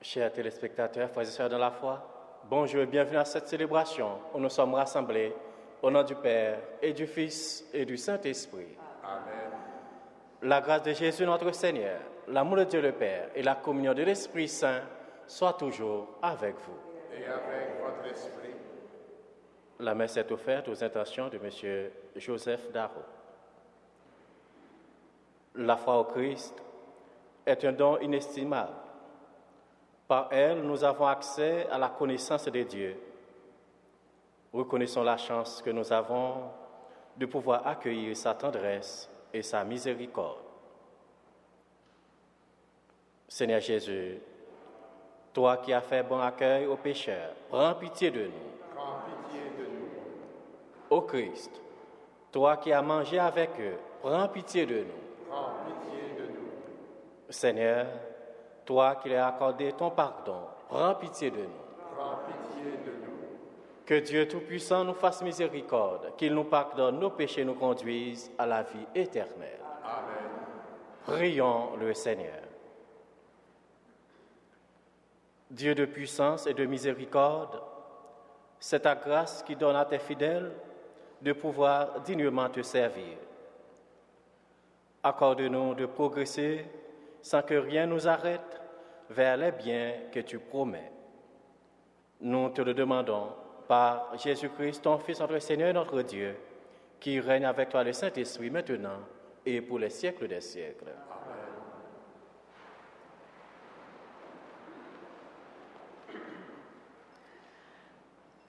Chers téléspectateurs, frères et sœurs dans la foi, bonjour et bienvenue à cette célébration où nous sommes rassemblés au nom du Père et du Fils et du Saint-Esprit. Amen. La grâce de Jésus notre Seigneur, l'amour de Dieu le Père et la communion de l'Esprit Saint soient toujours avec vous. Et avec votre esprit. La messe est offerte aux intentions de M. Joseph Darro. La foi au Christ est un don inestimable. Par elle, nous avons accès à la connaissance de Dieu. Reconnaissons la chance que nous avons de pouvoir accueillir sa tendresse et sa miséricorde. Seigneur Jésus, toi qui as fait bon accueil aux pécheurs, prends pitié de nous. Prends pitié de nous. Ô Christ, toi qui as mangé avec eux, prends pitié de nous. Prends pitié de nous. Seigneur, toi qui leur as accordé ton pardon, prends pitié de nous. Prends pitié de nous. Que Dieu Tout-Puissant nous fasse miséricorde, qu'il nous pardonne nos péchés et nous conduise à la vie éternelle. Amen. Prions le Seigneur. Dieu de puissance et de miséricorde, c'est ta grâce qui donne à tes fidèles de pouvoir dignement te servir. Accorde-nous de progresser sans que rien nous arrête vers les biens que tu promets. Nous te le demandons par Jésus-Christ, ton Fils, notre Seigneur et notre Dieu, qui règne avec toi le Saint-Esprit maintenant et pour les siècles des siècles.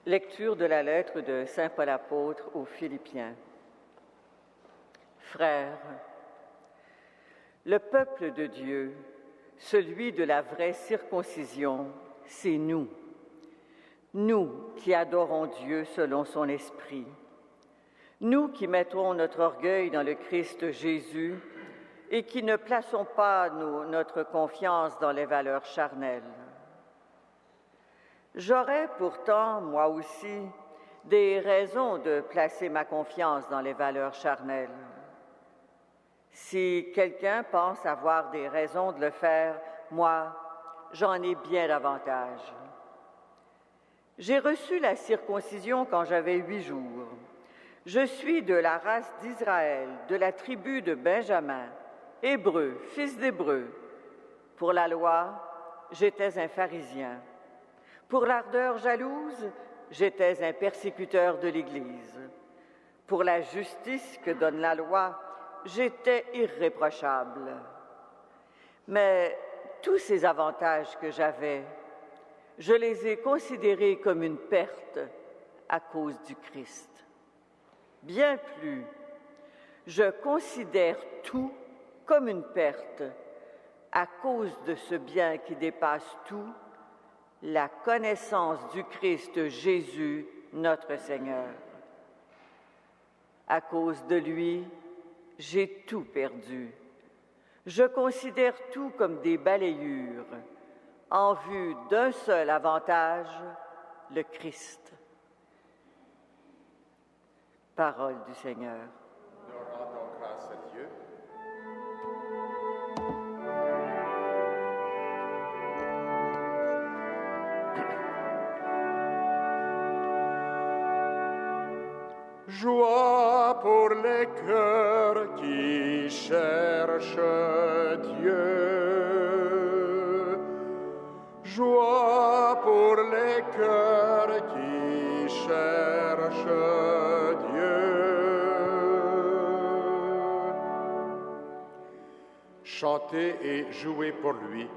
Lecture de la lettre de Saint Paul apôtre aux Philippiens. Frères, le peuple de Dieu, celui de la vraie circoncision, c'est nous. Nous qui adorons Dieu selon son esprit. Nous qui mettons notre orgueil dans le Christ Jésus et qui ne plaçons pas notre confiance dans les valeurs charnelles. J'aurais pourtant, moi aussi, des raisons de placer ma confiance dans les valeurs charnelles. Si quelqu'un pense avoir des raisons de le faire, moi, j'en ai bien davantage. J'ai reçu la circoncision quand j'avais 8 jours. Je suis de la race d'Israël, de la tribu de Benjamin, hébreu, fils d'hébreu. Pour la loi, j'étais un pharisien. Pour l'ardeur jalouse, j'étais un persécuteur de l'Église. Pour la justice que donne la loi, j'étais irréprochable. Mais tous ces avantages que j'avais, je les ai considérés comme une perte à cause du Christ. Bien plus, je considère tout comme une perte à cause de ce bien qui dépasse tout, la connaissance du Christ Jésus, notre Seigneur. À cause de lui, j'ai tout perdu. Je considère tout comme des balayures, en vue d'un seul avantage, le Christ. Parole du Seigneur. Nous rendons grâce à Dieu. Joie pour les cœurs qui cherchent Dieu. Joie pour les cœurs qui cherchent Dieu. Chantez et jouez pour lui.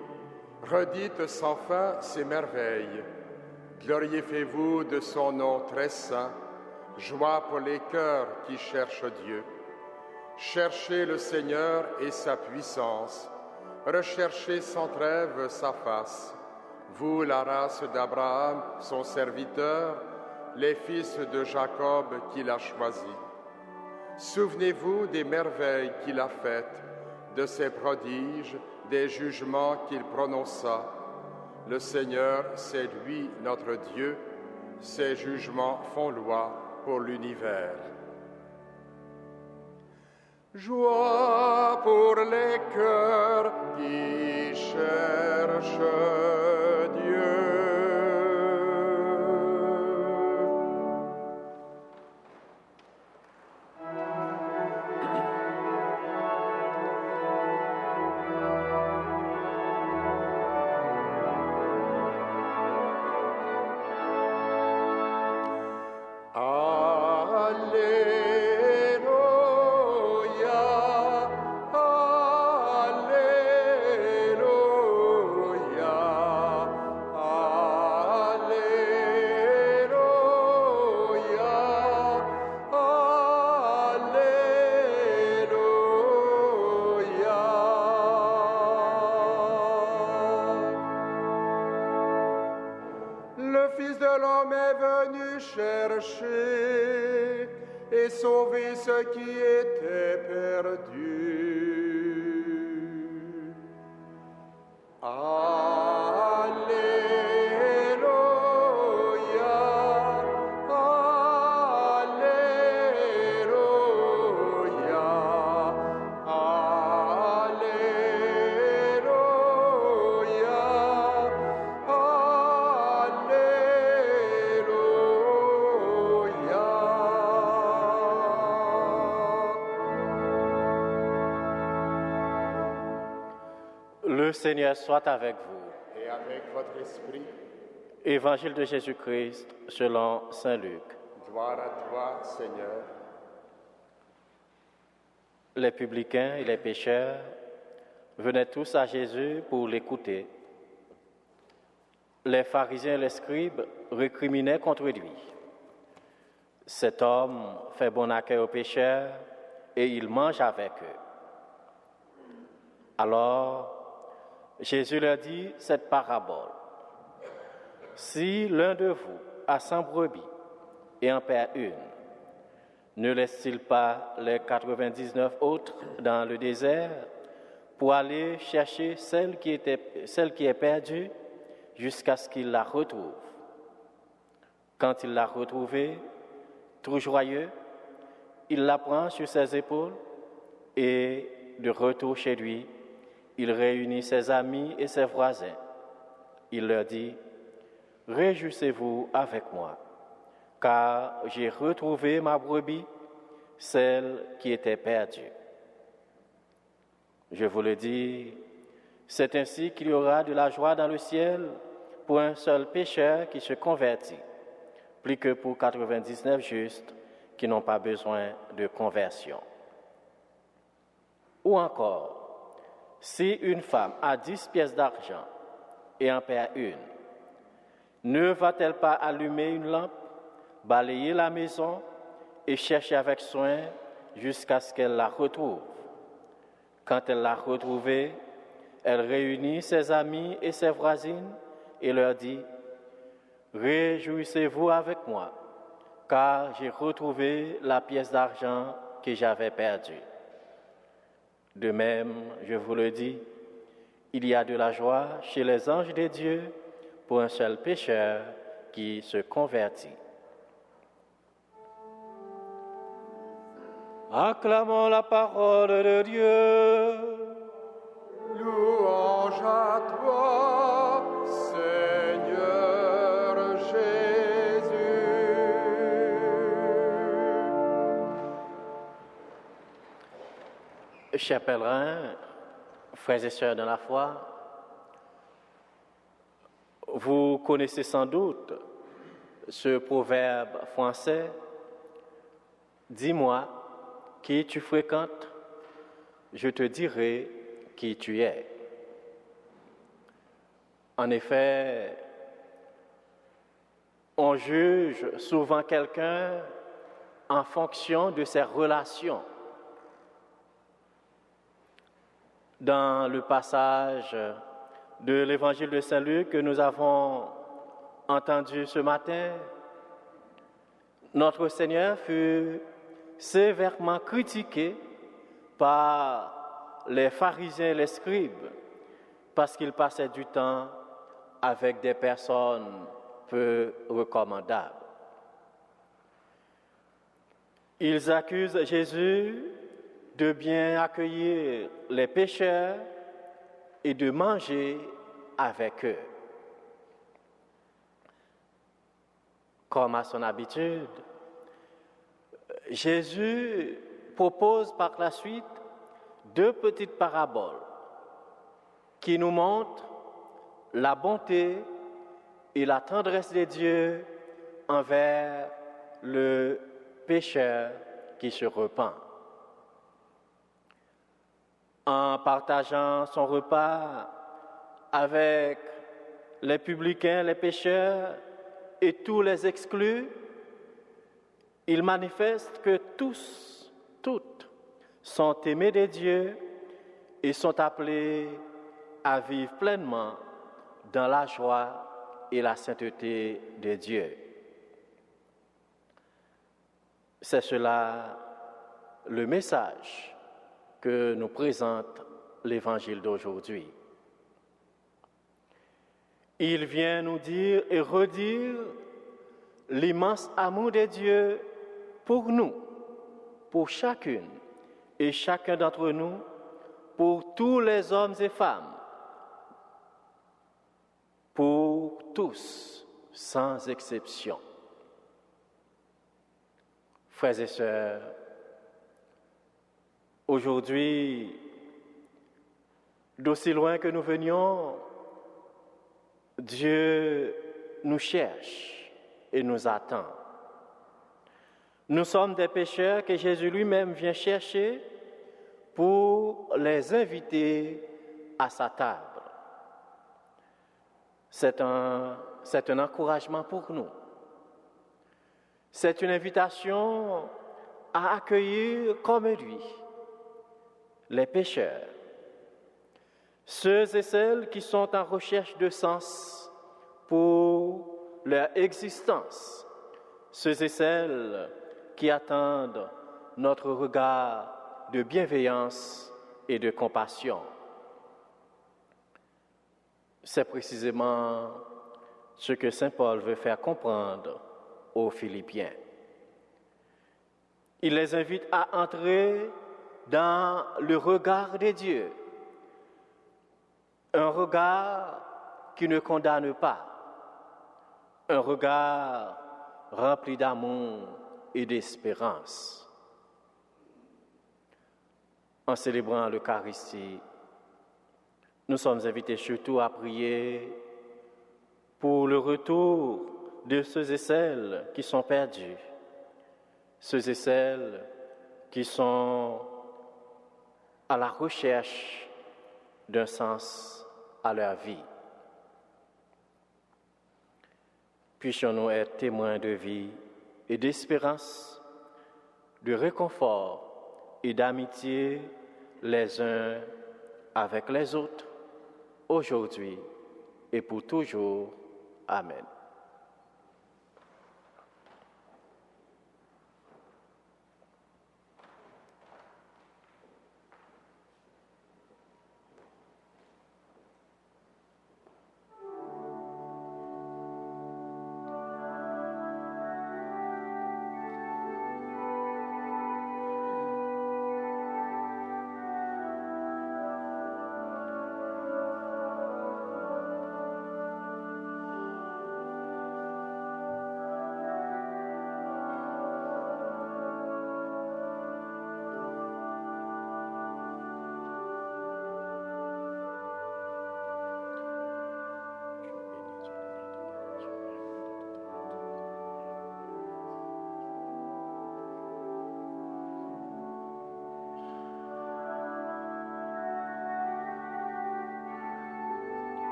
Redites sans fin ses merveilles. Glorifiez-vous de son nom très saint. Joie pour les cœurs qui cherchent Dieu. Cherchez le Seigneur et sa puissance. Recherchez sans trêve sa face. Vous, la race d'Abraham, son serviteur, les fils de Jacob qu'il a choisis. Souvenez-vous des merveilles qu'il a faites, de ses prodiges, des jugements qu'il prononça. Le Seigneur, c'est lui notre Dieu. Ses jugements font loi pour l'univers. Joie pour les cœurs qui cherchent chercher et sauver ce qui était perdu. Le Seigneur soit avec vous. Et avec votre esprit. Évangile de Jésus-Christ selon saint Luc. Gloire à toi, Seigneur. Les publicains et les pécheurs venaient tous à Jésus pour l'écouter. Les pharisiens et les scribes récriminaient contre lui. Cet homme fait bon accueil aux pécheurs et il mange avec eux. Alors, Jésus leur dit cette parabole. Si l'un de vous a 100 brebis et en perd une, ne laisse-t-il pas les 99 autres dans le désert pour aller chercher celle qui est perdue jusqu'à ce qu'il la retrouve? Quand il l'a retrouvée, tout joyeux, il la prend sur ses épaules et, de retour chez lui, il réunit ses amis et ses voisins. Il leur dit, « Réjouissez-vous avec moi, car j'ai retrouvé ma brebis, celle qui était perdue. » Je vous le dis, c'est ainsi qu'il y aura de la joie dans le ciel pour un seul pécheur qui se convertit, plus que pour 99 justes qui n'ont pas besoin de conversion. Ou encore, si une femme a 10 pièces d'argent et en perd une, ne va-t-elle pas allumer une lampe, balayer la maison et chercher avec soin jusqu'à ce qu'elle la retrouve? Quand elle l'a retrouvée, elle réunit ses amis et ses voisines et leur dit, « Réjouissez-vous avec moi, car j'ai retrouvé la pièce d'argent que j'avais perdue. » De même, je vous le dis, il y a de la joie chez les anges de Dieu pour un seul pécheur qui se convertit. Acclamons la parole de Dieu. Louange à toi, Seigneur Jésus. Chers pèlerins, frères et sœurs dans la foi, vous connaissez sans doute ce proverbe français « Dis-moi qui tu fréquentes, je te dirai qui tu es. » En effet, on juge souvent quelqu'un en fonction de ses relations. Dans le passage de l'évangile de Saint Luc que nous avons entendu ce matin, notre Seigneur fut sévèrement critiqué par les pharisiens et les scribes parce qu'il passait du temps avec des personnes peu recommandables. Ils accusent Jésus de bien accueillir les pécheurs et de manger avec eux. Comme à son habitude, Jésus propose par la suite 2 petites paraboles qui nous montrent la bonté et la tendresse de Dieu envers le pécheur qui se repent. En partageant son repas avec les publicains, les pécheurs et tous les exclus, il manifeste que tous, toutes, sont aimés de Dieu et sont appelés à vivre pleinement dans la joie et la sainteté de Dieu. C'est cela le message que nous présente l'Évangile d'aujourd'hui. Il vient nous dire et redire l'immense amour de Dieu pour nous, pour chacune et chacun d'entre nous, pour tous les hommes et femmes, pour tous, sans exception. Frères et sœurs, aujourd'hui, d'aussi loin que nous venions, Dieu nous cherche et nous attend. Nous sommes des pécheurs que Jésus lui-même vient chercher pour les inviter à sa table. C'est un encouragement pour nous. C'est une invitation à accueillir comme lui les pécheurs, ceux et celles qui sont en recherche de sens pour leur existence, ceux et celles qui attendent notre regard de bienveillance et de compassion. C'est précisément ce que saint Paul veut faire comprendre aux Philippiens. Il les invite à entrer dans le regard de Dieu, un regard qui ne condamne pas, un regard rempli d'amour et d'espérance. En célébrant l'Eucharistie, nous sommes invités surtout à prier pour le retour de ceux et celles qui sont perdus, ceux et celles qui sont à la recherche d'un sens à leur vie. Puissions-nous être témoins de vie et d'espérance, de réconfort et d'amitié les uns avec les autres, aujourd'hui et pour toujours. Amen.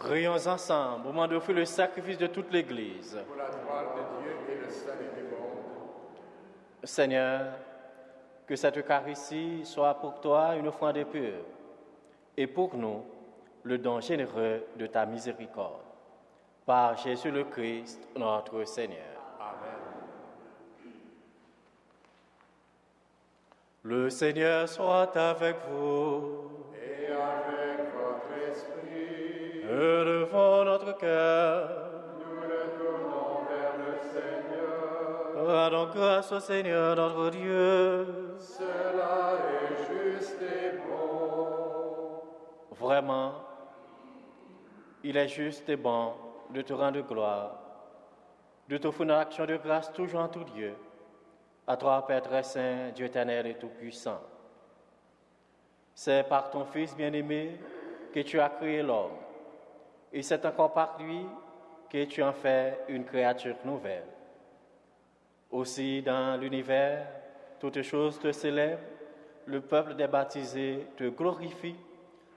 Prions ensemble au moment d'offrir le sacrifice de toute l'Église. Pour la gloire de Dieu et le salut du monde. Seigneur, que cette Eucharistie soit pour toi une offrande pure et pour nous le don généreux de ta miséricorde. Par Jésus le Christ, notre Seigneur. Amen. Le Seigneur soit avec vous. Et avec votre esprit, Élevons notre cœur. nous le tournons vers le Seigneur. Rendons grâce au Seigneur notre Dieu. Cela est juste et bon. Vraiment, il est juste et bon de te rendre gloire, de t'offrir une action de grâce toujours en tout Dieu, à toi, Père très saint, Dieu éternel et tout-puissant. C'est par ton Fils bien-aimé que tu as créé l'homme, et c'est encore par lui que tu en fais une créature nouvelle. Aussi, dans l'univers, toutes choses te célèbrent, le peuple des baptisés te glorifie,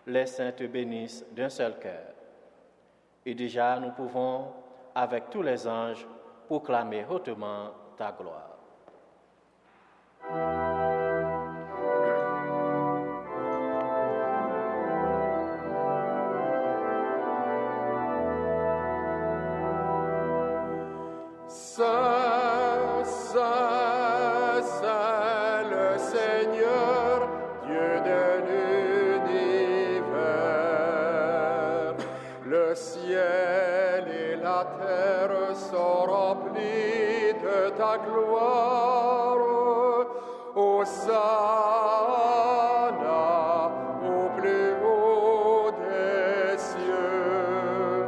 les saints te bénissent d'un seul cœur. Et déjà, nous pouvons, avec tous les anges, proclamer hautement ta gloire. Saint, Saint, Saint, le Seigneur, Dieu de l'univers. Le ciel et la terre sont remplis de ta gloire. Hosanna au plus haut des cieux.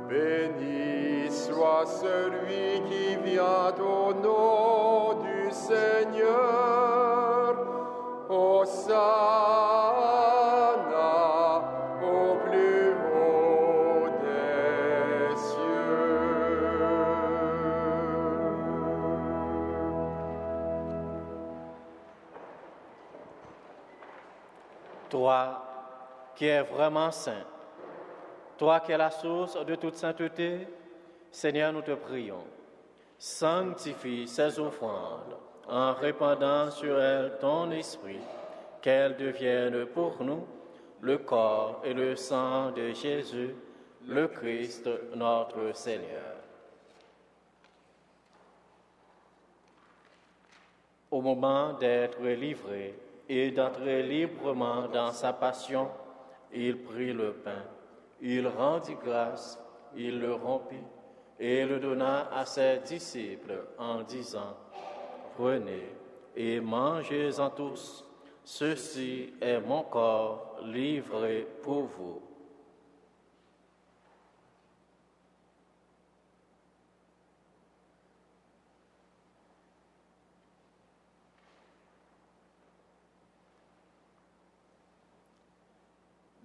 Béni soit celui qui vient au nom du Seigneur. Hosanna au plus haut des cieux. Toi qui es vraiment saint, toi qui es la source de toute sainteté, Seigneur, nous te prions. Sanctifie ces offrandes en répandant sur elles ton esprit, qu'elles deviennent pour nous le corps et le sang de Jésus, le Christ, notre Seigneur. Au moment d'être livré et d'entrer librement dans sa passion, il prit le pain, il rendit grâce, il le rompit et le donna à ses disciples en disant, « Prenez et mangez-en tous, ceci est mon corps livré pour vous. »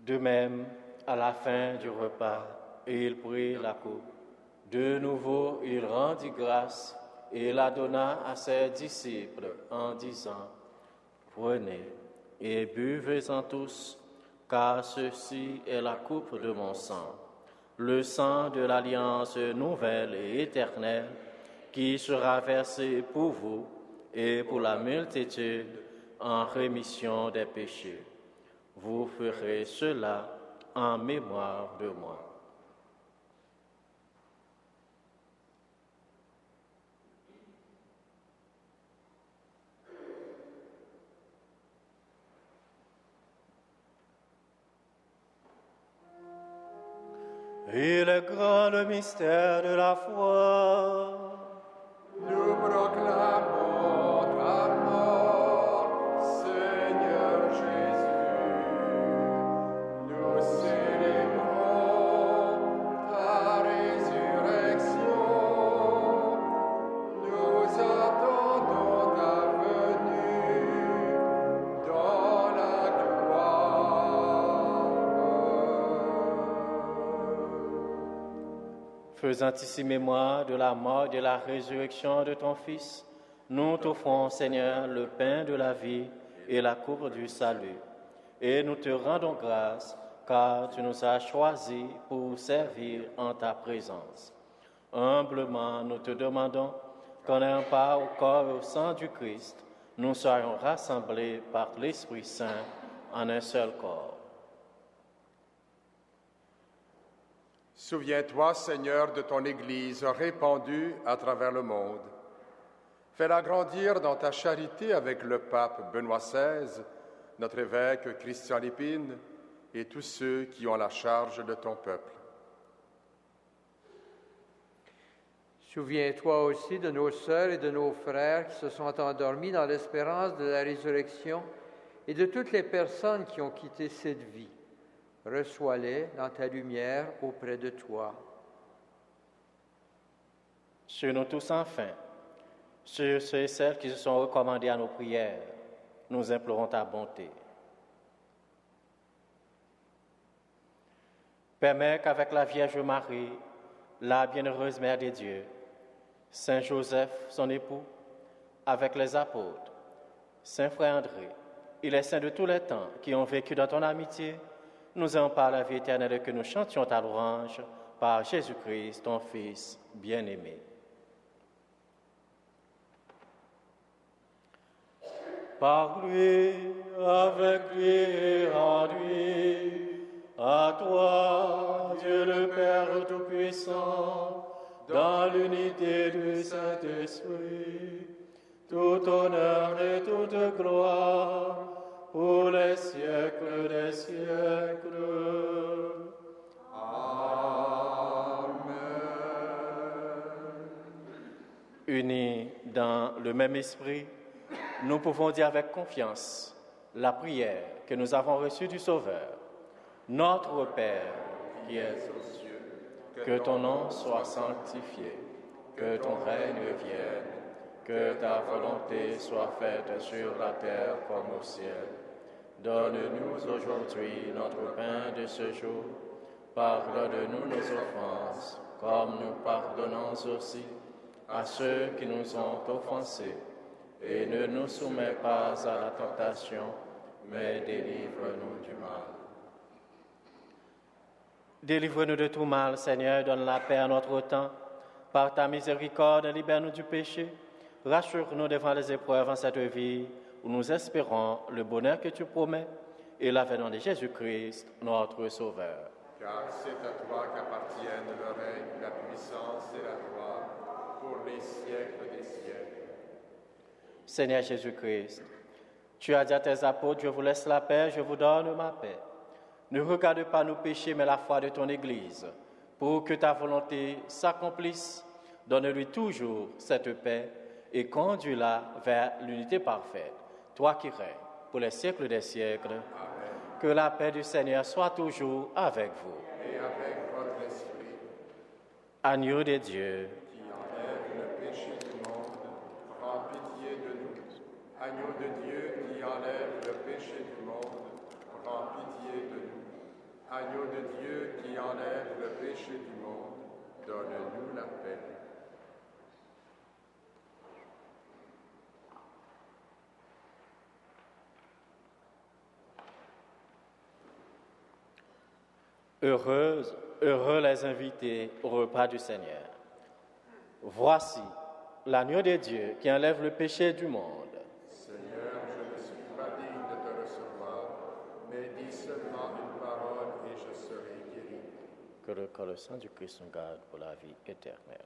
De même, à la fin du repas, il prit la coupe. De nouveau, il rendit grâce et la donna à ses disciples en disant, « Prenez et buvez-en tous, car ceci est la coupe de mon sang, le sang de l'alliance nouvelle et éternelle, qui sera versé pour vous et pour la multitude en rémission des péchés. Vous ferez cela en mémoire de moi. » Il est grand le mystère de la foi. Nous proclamons ta mort, Seigneur Jésus. Nous célébrons ta résurrection. Nous attendons ta venue dans la gloire. Faisant ici mémoire de la mort et de la résurrection de ton Fils, nous t'offrons, Seigneur, le pain de la vie et la coupe du salut. Et nous te rendons grâce, car tu nous as choisis pour servir en ta présence. Humblement, nous te demandons qu'en ayant part au corps et au sang du Christ, nous soyons rassemblés par l'Esprit Saint en un seul corps. Souviens-toi, Seigneur, de ton Église répandue à travers le monde. Fais-la grandir dans ta charité avec le pape Benoît XVI, notre évêque Christian Lépine et tous ceux qui ont la charge de ton peuple. Souviens-toi aussi de nos sœurs et de nos frères qui se sont endormis dans l'espérance de la résurrection et de toutes les personnes qui ont quitté cette vie. Reçois-les dans ta lumière auprès de toi. Sur nous tous enfin, sur ceux et celles qui se sont recommandés à nos prières, nous implorons ta bonté. Permets qu'avec la Vierge Marie, la bienheureuse Mère des dieux, Saint Joseph, son époux, avec les apôtres, Saint Frère André et les saints de tous les temps qui ont vécu dans ton amitié, nous ayons par la vie éternelle et que nous chantions ta louange par Jésus-Christ, ton Fils bien-aimé. Par lui, avec lui et en lui, à toi, Dieu le Père Tout-Puissant, dans l'unité du Saint-Esprit, tout honneur et toute gloire pour les siècles des siècles. Amen. Unis dans le même esprit, nous pouvons dire avec confiance la prière que nous avons reçue du Sauveur. Notre Père, qui es aux cieux, que ton nom soit sanctifié, que ton règne vienne, que ta volonté soit faite sur la terre comme au ciel. Donne-nous aujourd'hui notre pain de ce jour. Pardonne-nous nos offenses, comme nous pardonnons aussi à ceux qui nous ont offensés. Et ne nous soumets pas à la tentation, mais délivre-nous du mal. Délivre-nous de tout mal, Seigneur, donne la paix à notre temps. Par ta miséricorde, libère-nous du péché. Rassure-nous devant les épreuves en cette vie, où nous espérons le bonheur que tu promets et l'avènement de Jésus-Christ, notre Sauveur. Car c'est à toi qu'appartiennent le règne, la puissance et la gloire, pour les siècles des siècles. Seigneur Jésus-Christ, tu as dit à tes apôtres, je vous laisse la paix, je vous donne ma paix. Ne regarde pas nos péchés, mais la foi de ton Église. Pour que ta volonté s'accomplisse, donne-lui toujours cette paix et conduis-la vers l'unité parfaite. Toi qui règnes pour les siècles des siècles, amen. Que la paix du Seigneur soit toujours avec vous. Et avec votre esprit. Agneau de Dieu, Qui enlève le péché du monde, prends pitié de nous. Agneau de Dieu qui enlève le péché du monde, prends pitié de nous. Agneau de Dieu qui enlève le péché du monde, donne-nous la paix. Heureux les invités au repas du Seigneur. Voici l'agneau de Dieu qui enlève le péché du monde. Seigneur, je ne suis pas digne de te recevoir, mais dis seulement une parole et je serai guéri. Que le corps et le sang du Christ nous garde pour la vie éternelle.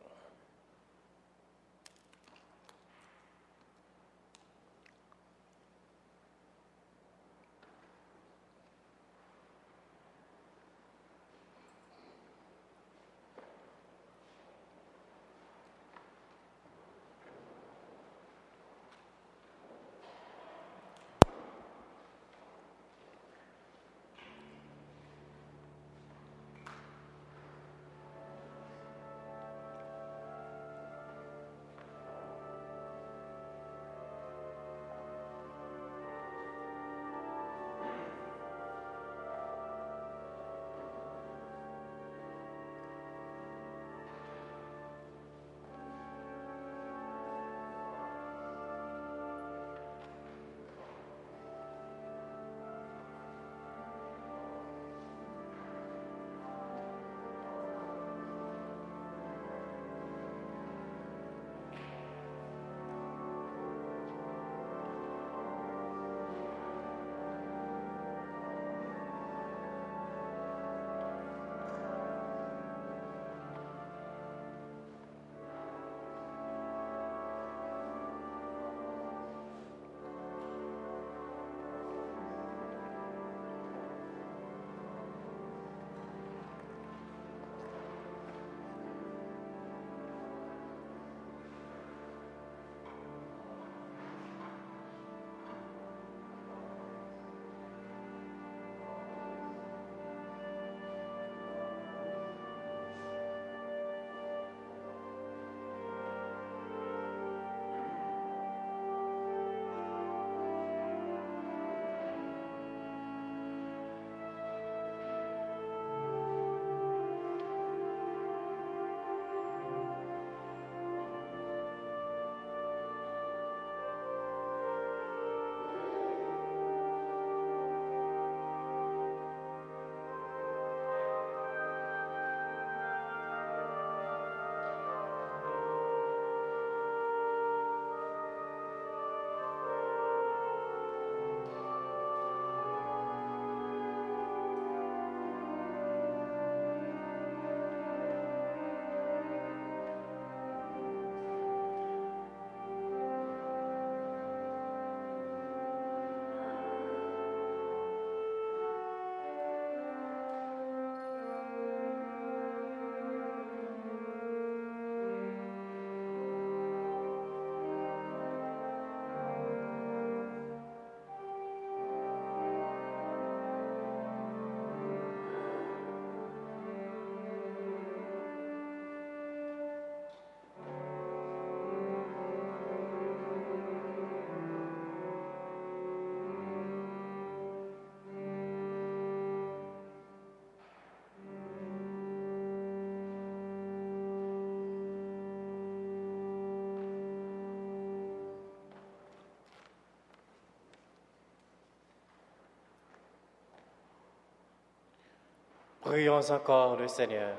Prions encore le Seigneur.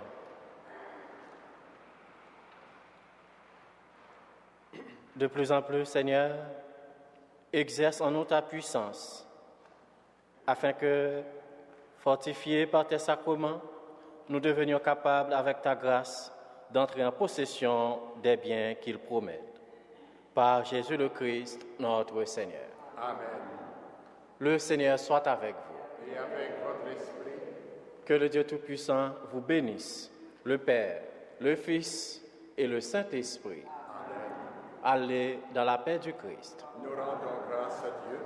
De plus en plus, Seigneur, exerce en nous ta puissance, afin que, fortifiés par tes sacrements, nous devenions capables, avec ta grâce, d'entrer en possession des biens qu'ils promettent. Par Jésus le Christ, notre Seigneur. Amen. Le Seigneur soit avec vous. Et avec votre esprit, Que le Dieu Tout-Puissant vous bénisse, le Père, le Fils et le Saint-Esprit. Allez dans la paix du Christ. nous rendons grâce à Dieu.